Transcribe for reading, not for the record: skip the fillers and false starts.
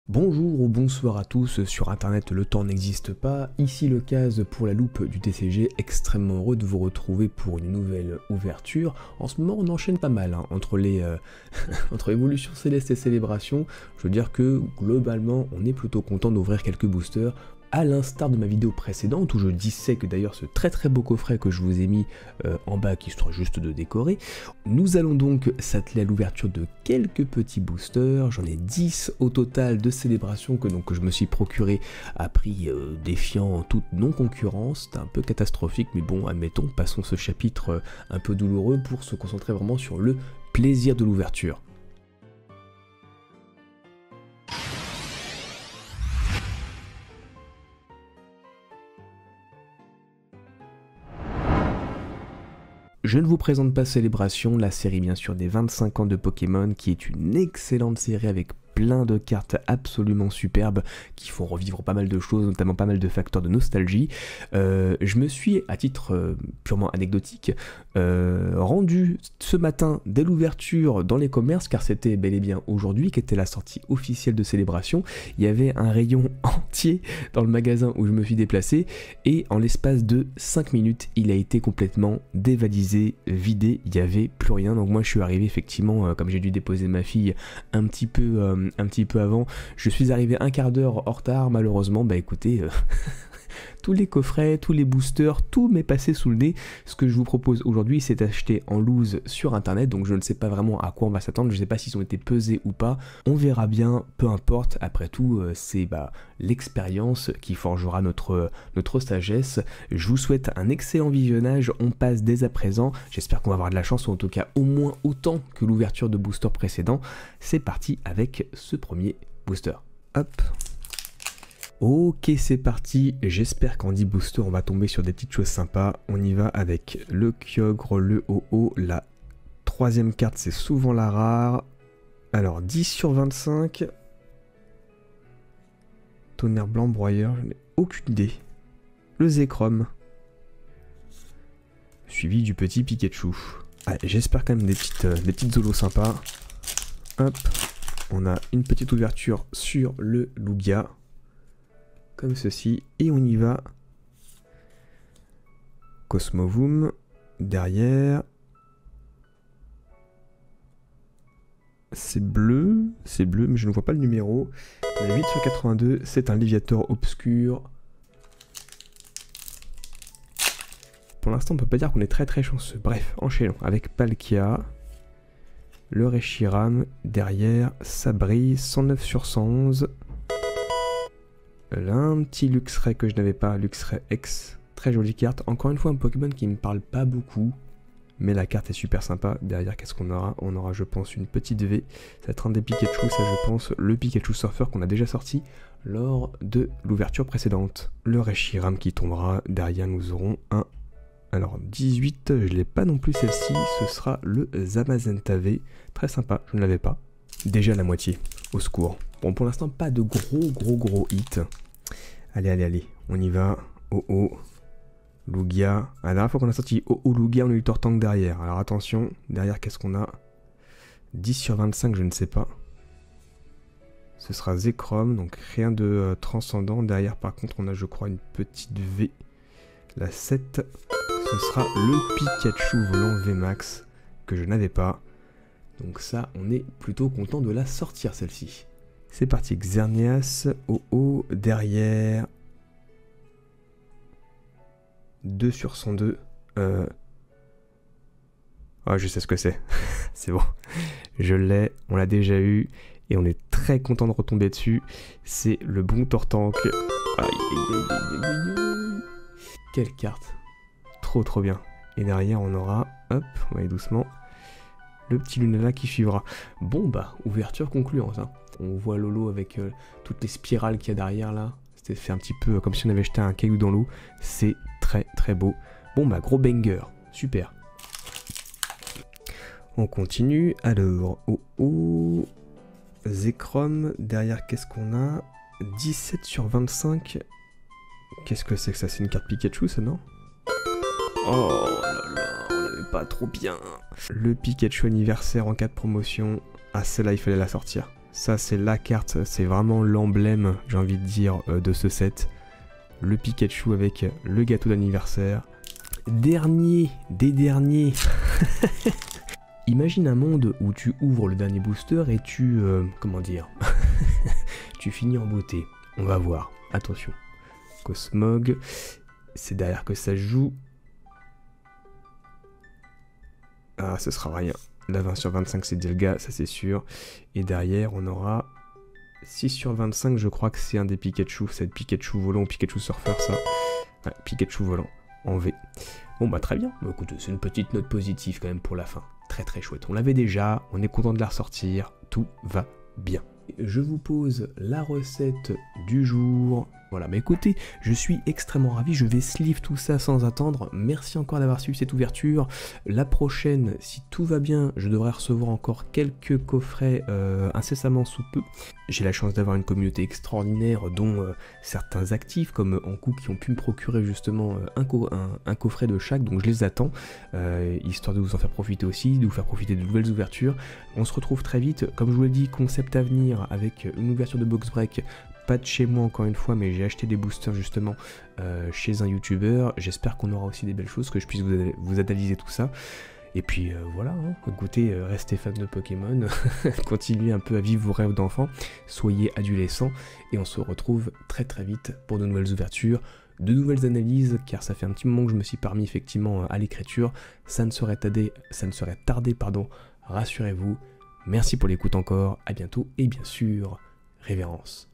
Bonjour ou bonsoir à tous, sur internet le temps n'existe pas, ici le case pour la loupe du TCG, extrêmement heureux de vous retrouver pour une nouvelle ouverture. En ce moment on enchaîne pas mal, entre les entre Évolution Céleste et Célébration, je veux dire que globalement on est plutôt content d'ouvrir quelques boosters, à l'instar de ma vidéo précédente où je dissèque d'ailleurs ce très beau coffret que je vous ai mis en bas qui sera juste de décorer. Nous allons donc s'atteler à l'ouverture de quelques petits boosters, j'en ai 10 au total de célébration que je me suis procuré à prix défiant toute non-concurrence. C'est un peu catastrophique mais bon admettons, passons ce chapitre un peu douloureux pour se concentrer vraiment sur le plaisir de l'ouverture. Je ne vous présente pas Célébration, la série bien sûr des 25 ans de Pokémon, qui est une excellente série avec plein de cartes absolument superbes qui font revivre pas mal de choses, notamment pas mal de facteurs de nostalgie. Je me suis, à titre purement anecdotique, rendu ce matin dès l'ouverture dans les commerces, car c'était bel et bien aujourd'hui qu'était la sortie officielle de Célébration. Il y avait un rayon entier dans le magasin où je me suis déplacé, et en l'espace de 5 minutes, il a été complètement dévalisé, vidé, il n'y avait plus rien. Donc moi je suis arrivé effectivement, comme j'ai dû déposer ma fille un petit peu avant, je suis arrivé un quart d'heure en retard malheureusement. Bah écoutez, tous les coffrets, tous les boosters, tout m'est passé sous le nez. Ce que je vous propose aujourd'hui, c'est d'acheter en loose sur internet, donc je ne sais pas vraiment à quoi on va s'attendre, je ne sais pas s'ils ont été pesés ou pas, on verra bien, peu importe. Après tout, c'est l'expérience qui forgera notre sagesse. Je vous souhaite un excellent visionnage, on passe dès à présent, j'espère qu'on va avoir de la chance, ou en tout cas au moins autant que l'ouverture de booster précédent. C'est parti avec ce premier booster. Hop. Ok, c'est parti, j'espère qu'en 10 boosters on va tomber sur des petites choses sympas. On y va avec le Kyogre, le Ho-Oh, la troisième carte c'est souvent la rare. Alors 10 sur 25. Tonnerre blanc, broyeur, je n'ai aucune idée. Le Zekrom. Suivi du petit Pikachu. Allez, j'espère quand même des petites zolos sympas. Hop, on a une petite ouverture sur le Lugia. Comme ceci, et on y va. Cosmovoom, derrière. C'est bleu, mais je ne vois pas le numéro. On a 8 sur 82, c'est un Léviator obscur. Pour l'instant, on peut pas dire qu'on est très chanceux. Bref, enchaînons avec Palkia. Le Reshiram, derrière, ça brille, 109 sur 111. Là, un petit Luxray que je n'avais pas, Luxray X, très jolie carte. Encore une fois, un Pokémon qui ne me parle pas beaucoup, mais la carte est super sympa. Derrière, qu'est-ce qu'on aura? On aura, je pense, une petite V. Ça va être un des Pikachu, ça je pense, le Pikachu Surfer qu'on a déjà sorti lors de l'ouverture précédente. Le Reshiram qui tombera. Derrière, nous aurons un... Alors, 18, je ne l'ai pas non plus celle-ci, ce sera le Zamazenta V. Très sympa, je ne l'avais pas. Déjà la moitié, au secours. Bon, pour l'instant, pas de gros hits. Allez, on y va. Oh, Lugia. La dernière fois qu'on a sorti Oh, Lugia, on a eu Tortank derrière. Alors attention, derrière, qu'est-ce qu'on a? 10 sur 25, je ne sais pas. Ce sera Zekrom, donc rien de transcendant. Derrière, par contre, on a, je crois, une petite V. La 7, ce sera le Pikachu volant VMAX, que je n'avais pas. Donc ça, on est plutôt content de la sortir, celle-ci. C'est parti, Xerneas, Oh, derrière. 2 sur 102. Ah, je sais ce que c'est. C'est bon. Je l'ai, on l'a déjà eu. Et on est très content de retomber dessus. C'est le bon Tortank. Quelle carte. Trop bien. Et derrière, on aura, hop, on va aller doucement, le petit Lunala qui suivra. Bon ouverture concluante. Hein. On voit Lolo avec toutes les spirales qu'il y a derrière là. C'était fait un petit peu comme si on avait jeté un caillou dans l'eau. C'est très beau. Bon gros banger. Super. On continue. Alors, Oh. Zekrom. Derrière, qu'est-ce qu'on a? 17 sur 25. Qu'est-ce que c'est que ça? C'est une carte Pikachu ça, non? Oh là, on l'avait pas trop bien. Le Pikachu anniversaire en cas de promotion. Ah, celle-là, il fallait la sortir. Ça c'est la carte, c'est vraiment l'emblème, j'ai envie de dire, de ce set. Le Pikachu avec le gâteau d'anniversaire. Dernier des derniers. Imagine un monde où tu ouvres le dernier booster et tu... comment dire tu finis en beauté. On va voir. Attention. Cosmog. C'est derrière que ça joue. Ah, ce sera rien. La 20 sur 25, c'est Dialga, ça c'est sûr. Et derrière, on aura 6 sur 25, je crois que c'est un des Pikachu. C'est Pikachu volant ou Pikachu surfeur, ça. Ouais, Pikachu volant, en V. Bon, bah très bien. Bah, écoute, c'est une petite note positive quand même pour la fin. Très très chouette. On l'avait déjà, on est content de la ressortir. Tout va bien. Je vous pose la recette du jour. Voilà, mais écoutez, je suis extrêmement ravi, je vais sleeve tout ça sans attendre. Merci encore d'avoir suivi cette ouverture. La prochaine, si tout va bien, je devrais recevoir encore quelques coffrets incessamment sous peu. J'ai la chance d'avoir une communauté extraordinaire, dont certains actifs comme Ankou qui ont pu me procurer justement un coffret de chaque, donc je les attends, histoire de vous en faire profiter aussi, de vous faire profiter de nouvelles ouvertures. On se retrouve très vite, comme je vous l'ai dit, concept à venir avec une ouverture de box break. Pas de chez moi encore une fois, mais j'ai acheté des boosters justement chez un youtubeur. J'espère qu'on aura aussi des belles choses, que je puisse vous analyser tout ça. Et puis voilà, hein. Écoutez, restez fans de Pokémon, continuez un peu à vivre vos rêves d'enfant, soyez adolescents, et on se retrouve très très vite pour de nouvelles ouvertures, de nouvelles analyses, car ça fait un petit moment que je me suis permis effectivement à l'écriture. Ça ne serait tardé, rassurez-vous. Merci pour l'écoute encore, à bientôt, et bien sûr, révérence.